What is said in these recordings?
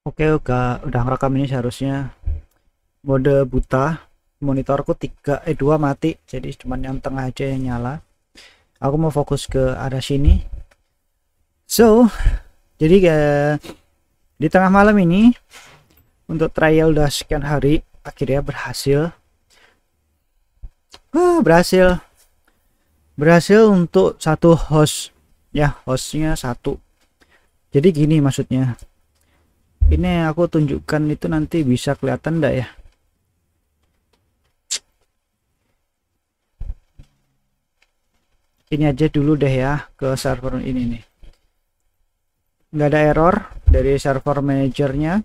Oke, udah ngerekam ini seharusnya mode buta. Monitorku 2 mati, jadi cuman yang tengah aja yang nyala. Aku mau fokus ke arah sini. So, jadi di tengah malam ini untuk trial udah sekian hari akhirnya berhasil. Berhasil. Berhasil untuk satu host. Ya, hostnya satu. Jadi gini maksudnya. Ini aku tunjukkan itu nanti bisa kelihatan enggak ya? Ini aja dulu deh ya ke server ini nih. Nggak ada error dari server manajernya,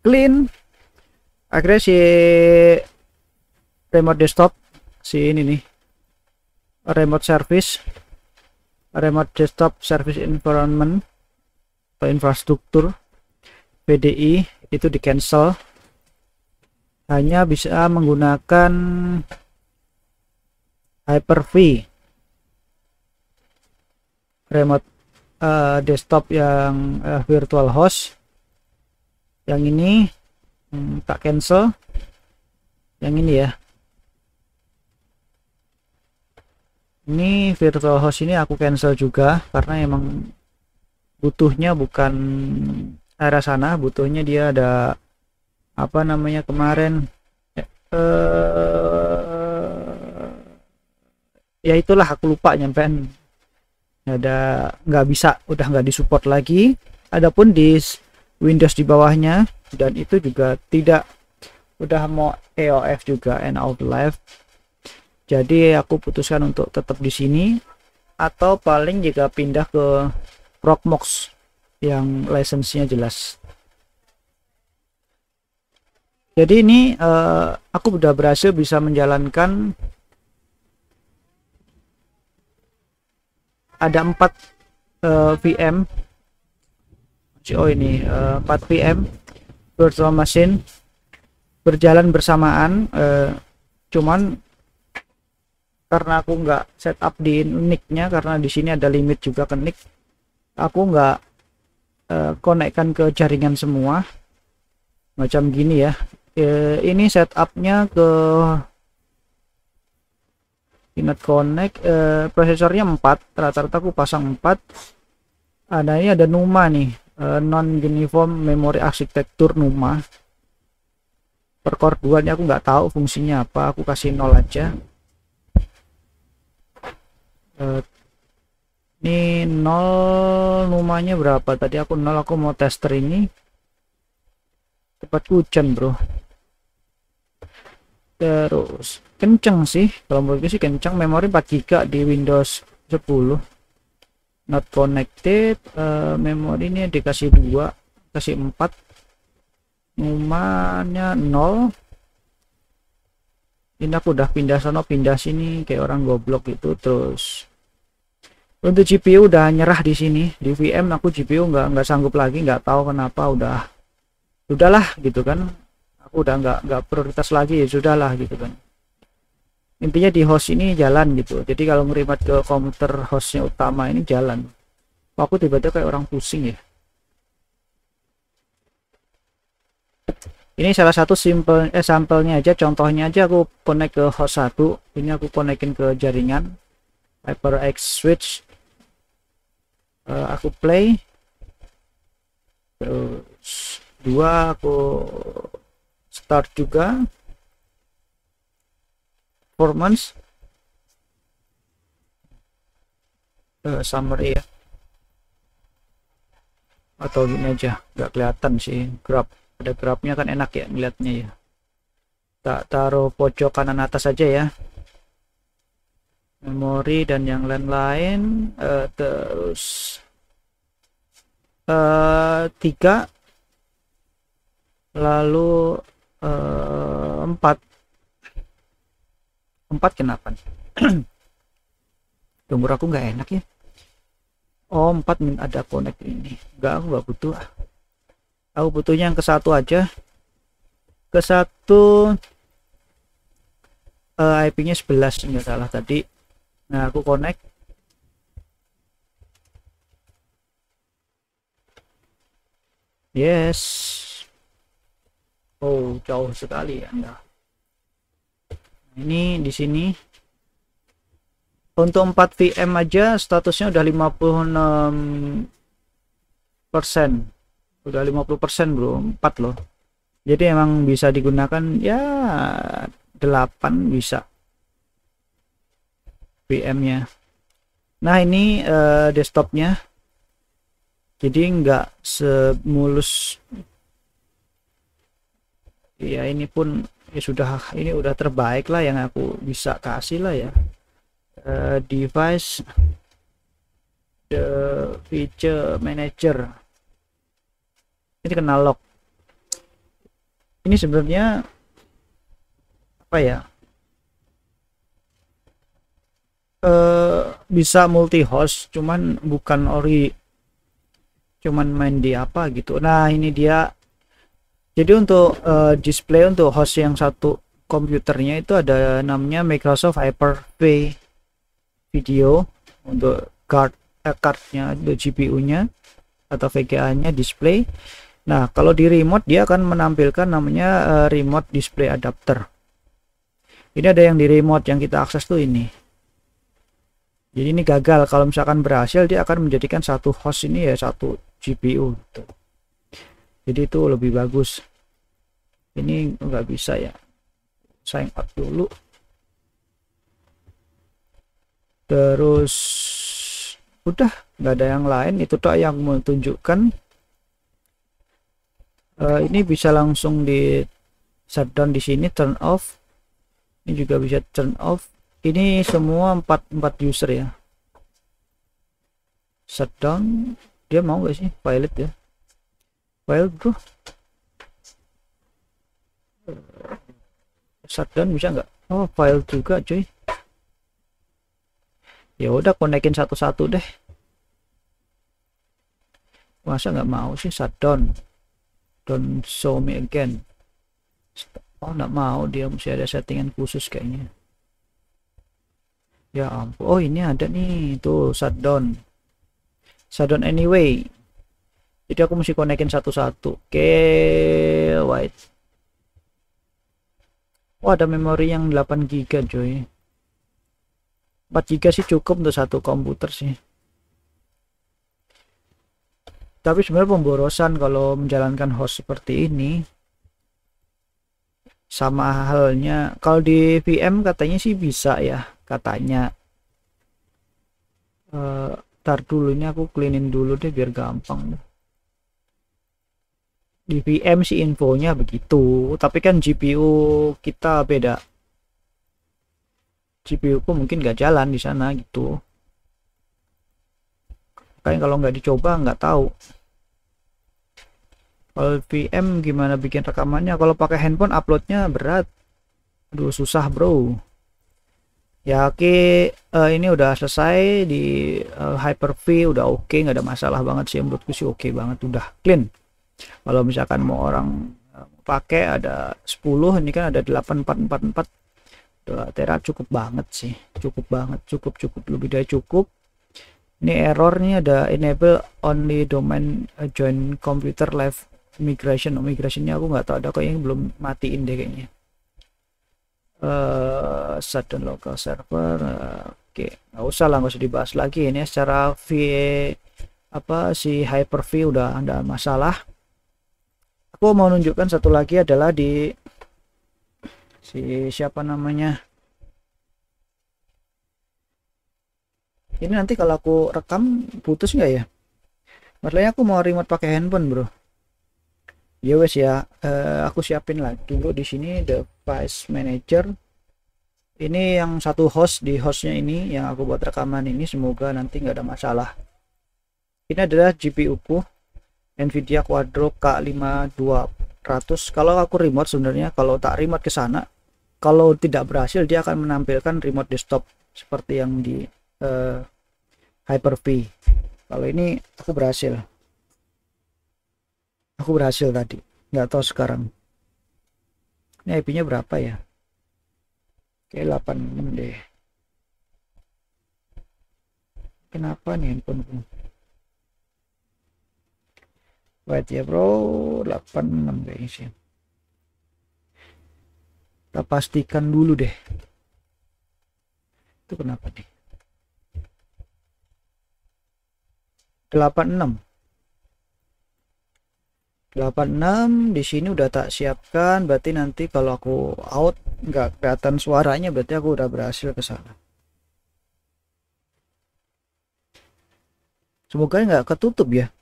clean. Akhirnya si remote desktop, si ini nih, remote desktop service environment atau infrastruktur VDI itu di cancel, hanya bisa menggunakan Hyper-V remote desktop yang virtual host. Yang ini tak cancel, yang ini ya, ini virtual host ini aku cancel juga karena emang butuhnya bukan arah sana, butuhnya dia ada apa namanya kemarin ya itulah aku lupa nyampean, ada nggak bisa, udah nggak disupport lagi. Adapun di Windows di bawahnya dan itu juga tidak, udah mau EOF juga, end of life. Jadi aku putuskan untuk tetap di sini atau paling jika pindah ke Proxmox yang lisensinya jelas. Jadi ini aku udah berhasil bisa menjalankan ada 4 VM. Oh ini 4 VM virtual machine berjalan bersamaan, cuman karena aku nggak setup di nicknya, karena di sini ada limit juga ke nick, aku nggak konekkan ke jaringan semua macam gini ya. Ini setupnya ke Internet Connect, prosesornya 4, rata-rata aku pasang 4. Nah ini ada NUMA nih, non uniform memory architecture NUMA per core 2 ini aku nggak tahu fungsinya apa, aku kasih 0 aja. Ini 0 numanya berapa tadi, aku 0, aku mau tester ini. Tepat hujan bro, terus kenceng sih kalau menurutku sih, kenceng. Memori 4 GB di Windows 10, not connected. Memori ini dikasih 2, kasih 4, numanya 0. Ini aku udah pindah sono pindah sini kayak orang goblok gitu. Terus untuk GPU udah nyerah di sini, di VM aku GPU nggak sanggup lagi, nggak tahu kenapa, udahlah gitu kan, aku udah nggak prioritas lagi, ya sudahlah gitu kan. Intinya di host ini jalan gitu, jadi kalau ngerimat ke komputer hostnya utama ini jalan. Aku tiba-tiba kayak orang pusing ya. Ini salah satu sampelnya aja, contohnya aja. Aku connect ke host 1, ini aku connectin ke jaringan HyperX switch. Aku play, terus 2 aku start juga performance, summary ya, atau gini aja, nggak kelihatan sih graph, ada graphnya kan enak ya melihatnya ya. Tak taruh pojok kanan atas aja ya, memori dan yang lain-lain. Terus 3, lalu 4 kenapa nih? Umur aku nggak enak ya. Oh 4 ada connect ini, aku nggak butuh. Aku butuhnya yang ke 1 aja, ke 1. IP nya 11 nggak salah tadi. Nah aku connect, yes. Oh, jauh sekali ya. Nah, ini di sini untuk 4 VM aja statusnya udah 56%. Udah 50% bro, 4 loh. Jadi emang bisa digunakan ya 8 bisa VM-nya. Nah, ini desktopnya. Jadi nggak semulus ya, ini pun ya sudah, ini udah terbaik lah yang aku bisa kasih lah ya. Device the feature manager ini kena lock. Ini sebenarnya apa ya, bisa multi host cuman bukan ori, cuman main di apa gitu. Nah, ini dia. Jadi untuk display untuk host yang satu komputernya itu ada namanya Microsoft Hyper-V Video untuk cardnya, untuk GPU-nya atau VGA-nya display. Nah, kalau di remote dia akan menampilkan namanya remote display adapter. Ini ada yang di remote yang kita akses tuh ini. Jadi ini gagal. Kalau misalkan berhasil, dia akan menjadikan satu host ini ya satu GPU gitu. Jadi itu lebih bagus. Ini nggak bisa ya, sign up dulu. Terus udah nggak ada yang lain, itu tuh yang menunjukkan. Ini bisa langsung di shutdown di sini, turn off. Ini juga bisa turn off. Ini semua 4 user ya. Shutdown, dia mau nggak sih pilot ya? File bro, shutdown bisa nggak? Oh, file juga cuy. Ya udah, konekin satu-satu deh. Masa nggak mau sih shutdown? Don't show me again. Oh, nggak mau, dia mesti ada settingan khusus kayaknya. Ya ampun. Oh, ini ada nih tuh shutdown. Shutdown anyway. Jadi aku mesti konekin satu-satu. Oke, wait. Oh, ada memori yang 8 GB coy. 4 GB sih cukup untuk satu komputer sih. Tapi sebenarnya pemborosan kalau menjalankan host seperti ini. Sama halnya kalau di VM katanya sih bisa ya, katanya. Ntar dulu, ini aku cleanin dulu deh biar gampang deh. Di VM sih infonya begitu, tapi kan GPU kita beda. GPU ku mungkin nggak jalan di sana gitu. Kayak kalau nggak dicoba nggak tahu. Kalau VM gimana bikin rekamannya? Kalau pakai handphone uploadnya berat. Aduh, susah bro. Ya oke, ini udah selesai di Hyper-V, udah oke, nggak ada masalah banget sih, menurutku sih oke banget, udah clean. Kalau misalkan mau orang pakai ada 10, ini kan ada 8444 tera, cukup banget sih, cukup banget, cukup lebih dari cukup. Ini errornya ada enable only domain join computer live migrationnya aku nggak tahu, ada kayaknya belum matiin deh kayaknya. Shutdown local server. Oke, nggak usah lah, nggak usah dibahas lagi. Ini secara si Hyper-V udah ada masalah. Aku mau nunjukkan satu lagi adalah di siapa namanya, ini nanti kalau aku rekam putus nggak ya? Masalahnya aku mau remote pakai handphone bro. Ya wes ya, aku siapin lagi dulu di sini device manager. Ini yang satu host, di hostnya ini yang aku buat rekaman ini, semoga nanti nggak ada masalah. Ini adalah GPU ku Nvidia Quadro K5200. Kalau aku remote sebenarnya, kalau tak remote ke sana, kalau tidak berhasil dia akan menampilkan remote desktop seperti yang di Hyper-V. Kalau ini aku berhasil. Tadi, nggak tahu sekarang. Ini IP-nya berapa ya? Oke, 86 deh. Kenapa nih handphoneku? Wait ya bro, 86 guys ya. Kita pastikan dulu deh. Itu kenapa nih? 86. 86 di sini udah tak siapkan, berarti nanti kalau aku out nggak kelihatan suaranya, berarti aku udah berhasil ke sana. Semoga nggak ketutup ya.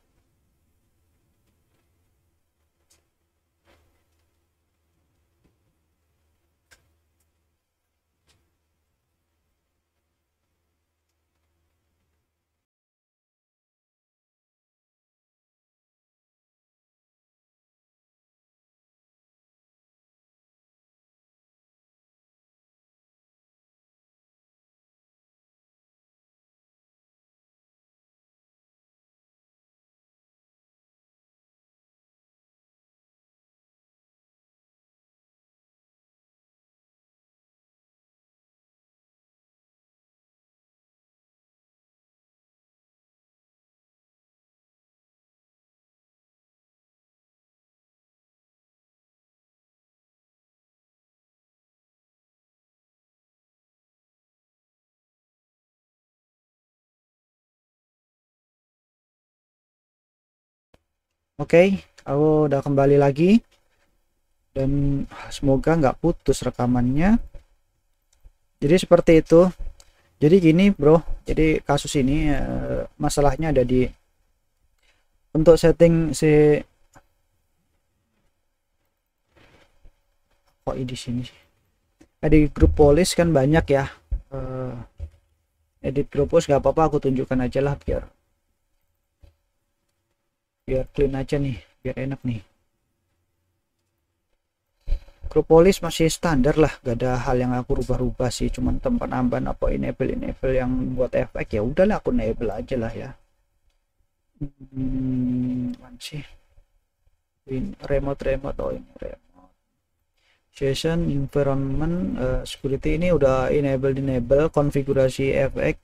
Oke, aku udah kembali lagi dan semoga nggak putus rekamannya. Jadi seperti itu. Jadi gini bro, jadi kasus ini masalahnya ada di untuk setting si kok di sini sih. Di grup polis kan banyak ya. Edit grup polis nggak apa-apa, aku tunjukkan aja lah biar clean aja nih, biar enak nih. Grup polis masih standar lah, gak ada hal yang aku rubah-rubah sih, cuman tempat nambahan apa enable yang buat efek ya udahlah aku enable aja lah ya. Mana sih remote oh ini remote session environment security, ini udah enable konfigurasi efek.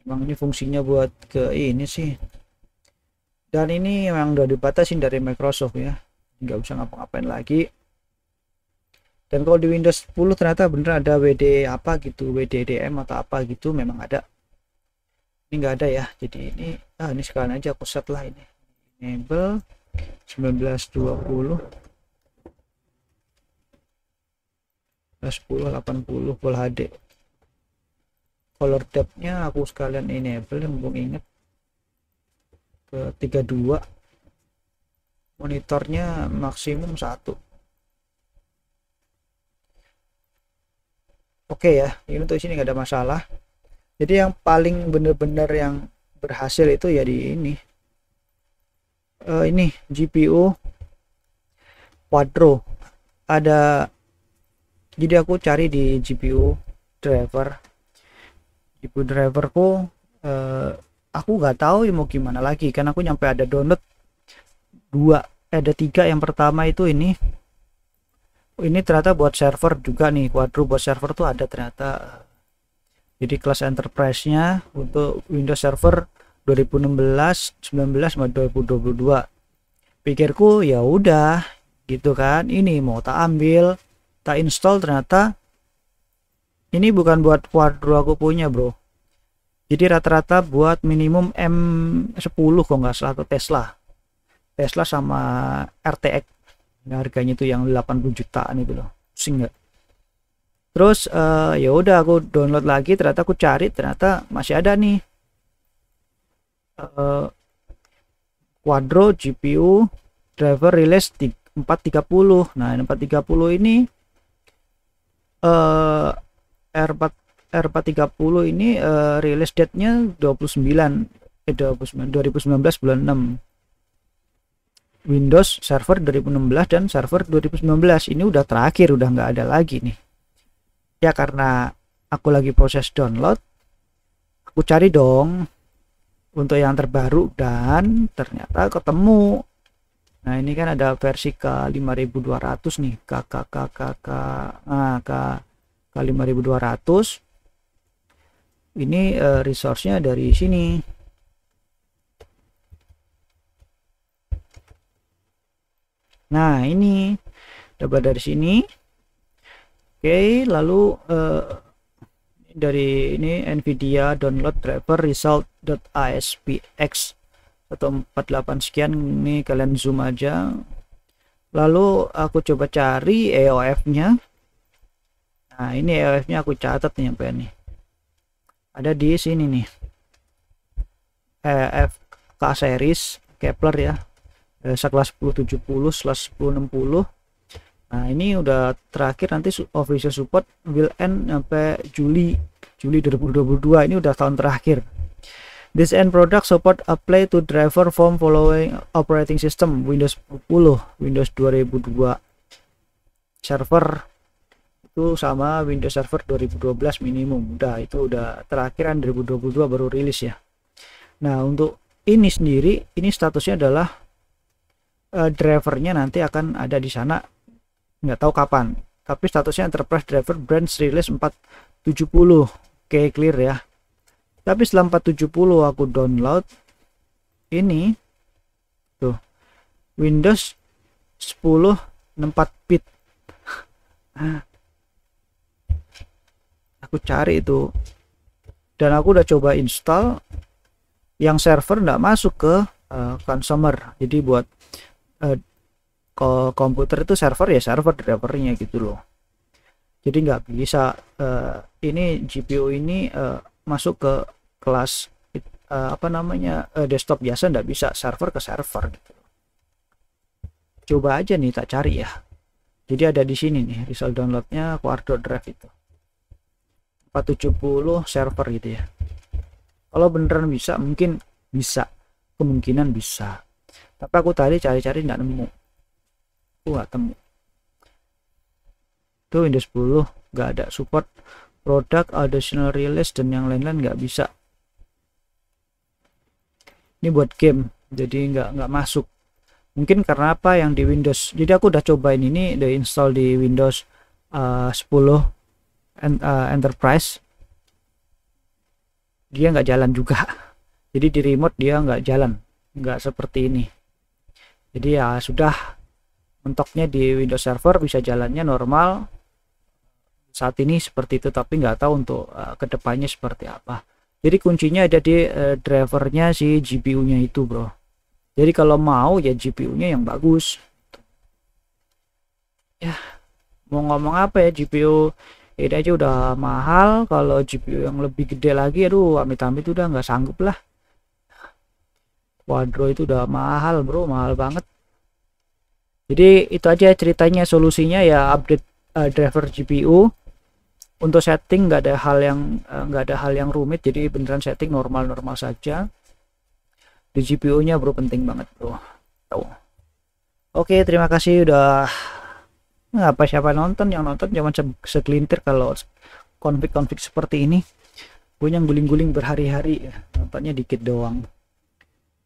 Emang ini fungsinya buat ke ini sih, dan ini memang udah dibatasin dari Microsoft ya, nggak usah ngapa-ngapain lagi. Dan kalau di Windows 10 ternyata bener ada WD apa gitu, WDDM atau apa gitu, memang ada. Ini nggak ada ya, jadi ini sekalian aja aku set lah ini enable 1920 1080 Full HD. Color depth-nya aku sekalian enable, mumpung inget, ke 32. Monitornya maksimum 1. Oke ya, ini untuk sini nggak ada masalah. Jadi yang paling bener-bener yang berhasil itu ya di ini GPU Quadro ada. Jadi aku cari di GPU driverku, aku nggak tahu ya mau gimana lagi, kan aku nyampe ada download ada 3. Yang pertama itu ini ternyata buat server juga nih, Quadro buat server tuh ada ternyata. Jadi kelas enterprise-nya untuk Windows Server 2016, 19 sama 2022. Pikirku ya udah gitu kan, ini mau tak ambil, tak install, ternyata ini bukan buat Quadro aku punya bro. Jadi rata-rata buat minimum M10 kok nggak salah, atau Tesla sama RTX. Harganya itu yang 80 jutaan itu loh, pusing nggak? Terus ya udah aku download lagi, ternyata aku cari, ternyata masih ada nih Quadro GPU driver release 430. Nah 430 ini R430 ini release date-nya 2019 bulan 6. Windows Server 2016 dan Server 2019 ini udah terakhir, udah nggak ada lagi nih ya, karena aku lagi proses download. Aku cari dong untuk yang terbaru dan ternyata ketemu. Nah ini kan ada versi K5200 nih, K5200 ini resource-nya dari sini. Nah ini dapat dari sini, Oke, lalu dari ini Nvidia download driver result.aspx 148 sekian, ini kalian zoom aja. Lalu aku coba cari EOF nya. Nah ini EOF nya aku catat nih sampai nih, ada di sini nih, EFK series Kepler ya, sekelas 1070/1060. Nah ini udah terakhir, nanti official support will end sampai Juli 2022, ini udah tahun terakhir. This end product support apply to driver from following operating system: Windows 10, Windows 2002 server itu sama Windows Server 2012 minimum. Udah, itu udah terakhiran 2022 baru rilis ya. Nah untuk ini sendiri, ini statusnya adalah drivernya nanti akan ada di sana, nggak tahu kapan, tapi statusnya enterprise driver branch release 470. Oke, clear ya. Tapi setelah 470 aku download ini tuh, Windows 10 64-bit. Aku cari itu dan aku udah coba install, yang server nggak masuk ke consumer. Jadi buat komputer itu server ya server drivernya gitu loh. Jadi nggak bisa ini GPU ini masuk ke kelas apa namanya desktop biasa, nggak bisa server ke server gitu. Coba aja nih tak cari ya. Jadi ada di sini nih result downloadnya Quarto Drive itu 470 server gitu ya. Kalau beneran bisa, mungkin bisa, kemungkinan bisa. Tapi aku tadi cari-cari nggak nemu, aku nggak temu. Tuh Windows 10 nggak ada support product additional release dan yang lain-lain nggak bisa. Ini buat game, jadi nggak masuk. Mungkin karena apa yang di Windows. Jadi aku udah cobain ini, udah install di Windows 10 Enterprise, dia nggak jalan juga. Jadi di remote dia nggak jalan, nggak seperti ini. Jadi ya sudah, mentoknya di Windows Server bisa jalannya normal saat ini seperti itu, tapi nggak tahu untuk kedepannya seperti apa. Jadi kuncinya ada di drivernya si GPU-nya itu bro. Jadi kalau mau ya GPU-nya yang bagus. Ya mau ngomong apa ya, GPU ini aja udah mahal, kalau GPU yang lebih gede lagi aduh amit-amit udah nggak sanggup lah. Quadro itu udah mahal bro, mahal banget. Jadi itu aja ceritanya, solusinya ya update driver GPU. Untuk setting nggak ada hal yang rumit, jadi beneran setting normal-normal saja. Di GPU-nya bro penting banget bro. Oke, terima kasih udah. Apa siapa nonton, yang nonton cuma segelintir. Kalau konflik-konflik seperti ini gue yang guling-guling berhari-hari, nontonnya dikit doang.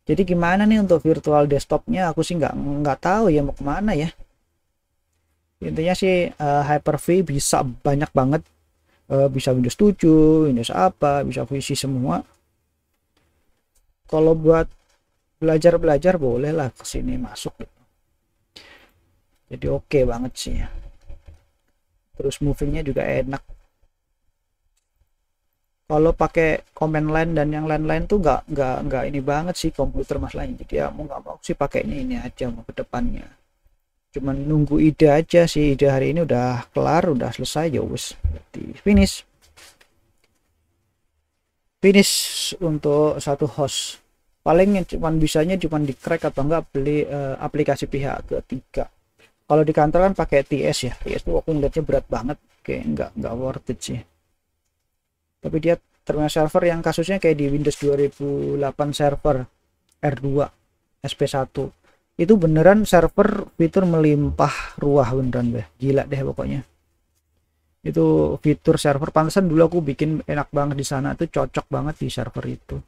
Jadi gimana nih untuk virtual desktopnya, aku sih nggak tahu ya mau kemana ya. Intinya sih Hyper-V bisa banyak banget, bisa Windows 7, Windows apa, bisa VC semua. Kalau buat belajar boleh lah kesini masuk gitu. Jadi oke banget sih ya. Terus movingnya juga enak. Kalau pakai command line dan yang lain-lain tuh nggak ini banget sih komputer masalahnya. Jadi ya mau nggak mau sih pakainya ini aja mau ke depannya. Cuman nunggu ide aja sih, ide hari ini udah kelar, udah selesai ya wes. Finish untuk satu host. Paling cuman bisanya cuman di crack atau enggak beli aplikasi pihak ketiga. Kalau di kantor kan pakai TS ya, TS tuh aku ngeliatnya berat banget, kayak nggak worth it sih. Tapi dia terminal server yang kasusnya kayak di Windows 2008 server R2 SP1 itu beneran server fitur melimpah ruah, beneran deh, gila deh pokoknya. Itu fitur server, pantesan dulu aku bikin enak banget di sana, tuh cocok banget di server itu.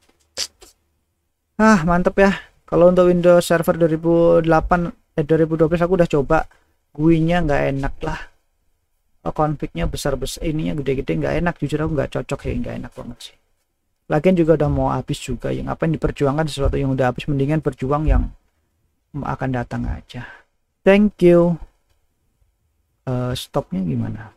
Mantep ya. Kalau untuk Windows Server 2012 aku udah coba, GUI-nya nggak enak lah, config-nya besar-besar, ininya gede-gede nggak enak, jujur aku nggak cocok ya, nggak enak banget sih. Lagian juga udah mau habis juga, yang ngapain diperjuangkan sesuatu yang udah habis, mendingan berjuang yang akan datang aja. Thank you. Stopnya gimana?